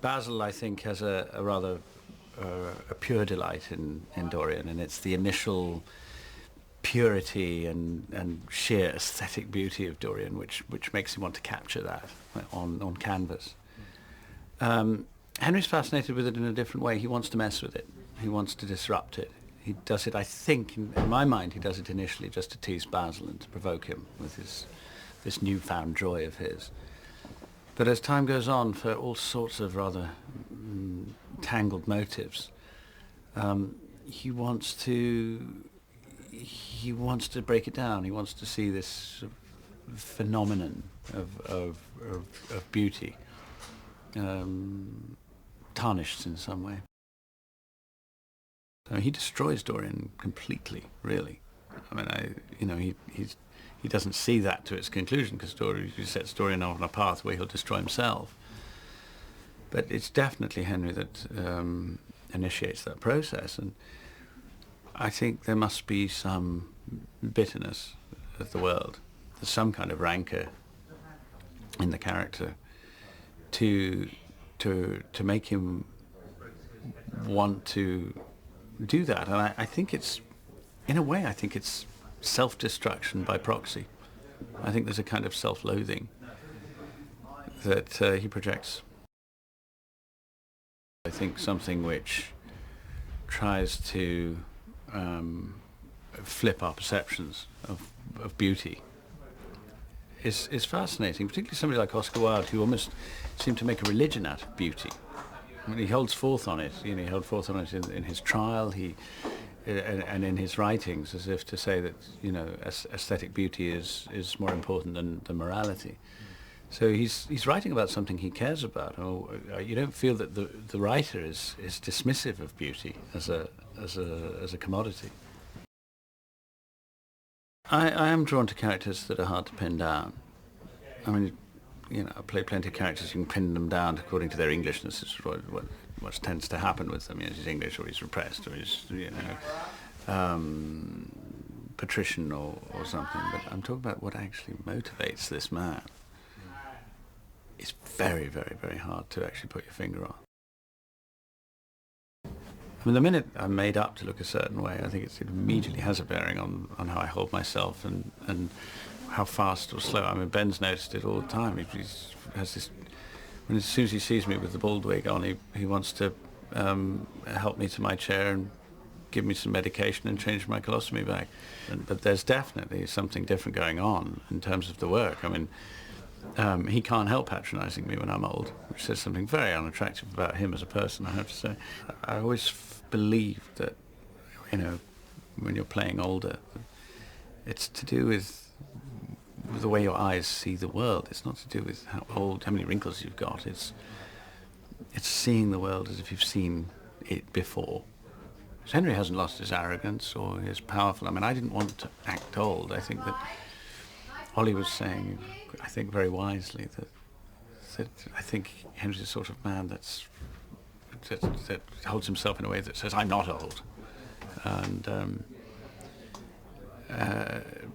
Basil, I think, has a rather a pure delight in Dorian, and it's the initial purity and sheer aesthetic beauty of Dorian which makes him want to capture that on canvas. Henry's fascinated with it in a different way. He wants to mess with it. He wants to disrupt it. He does it, I think, in my mind, he does it initially just to tease Basil and to provoke him with this newfound joy of his. But as time goes on, for all sorts of rather tangled motives, he wants to break it down. He wants to see this sort of phenomenon of beauty tarnished in some way. So he destroys Dorian completely, really. I mean, he doesn't see that to its conclusion, because he sets Dorian on a path where he'll destroy himself. But it's definitely Henry that initiates that process, and I think there must be some bitterness of the world. There's some kind of rancor in the character to make him want to do that, and I think it's, in a way, I think it's self-destruction by proxy. I think there's a kind of self-loathing that he projects. I think something which tries to flip our perceptions of beauty is fascinating, particularly somebody like Oscar Wilde, who almost seemed to make a religion out of beauty. I mean, he holds forth on it. He held forth on it in his trial. And in his writings, as if to say that aesthetic beauty is more important than morality. So he's writing about something he cares about. You don't feel that the writer is dismissive of beauty as a commodity. I am drawn to characters that are hard to pin down. I mean, I play plenty of characters. You can pin them down according to their Englishness. It's what tends to happen with them. He's English, or he's repressed, or he's patrician or something. But I'm talking about what actually motivates this man. It's very, very, very hard to actually put your finger on. I mean, the minute I'm made up to look a certain way, I think it immediately has a bearing on how I hold myself and how fast or slow. I mean, Ben's noticed it all the time. He has this. When as soon as he sees me with the bald wig on, he wants to help me to my chair and give me some medication and change my colostomy bag. But there's definitely something different going on in terms of the work. I mean, he can't help patronising me when I'm old, which says something very unattractive about him as a person, I have to say. I always believe that, when you're playing older, it's to do with the way your eyes see the world. It's not to do with how many wrinkles you've got. It's seeing the world as if you've seen it before. So Henry hasn't lost his arrogance or his powerful. I mean, I didn't want to act old. I think that Ollie was saying, I think very wisely, that I think Henry's the sort of man that holds himself in a way that says, I'm not old. And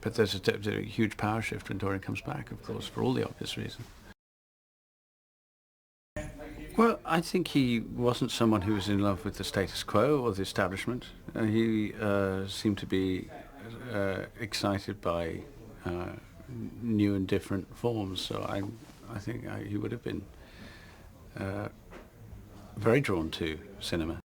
but there's a huge power shift when Dorian comes back, of course, for all the obvious reasons. Well, I think he wasn't someone who was in love with the status quo or the establishment. He seemed to be excited by new and different forms. So I think he would have been very drawn to cinema.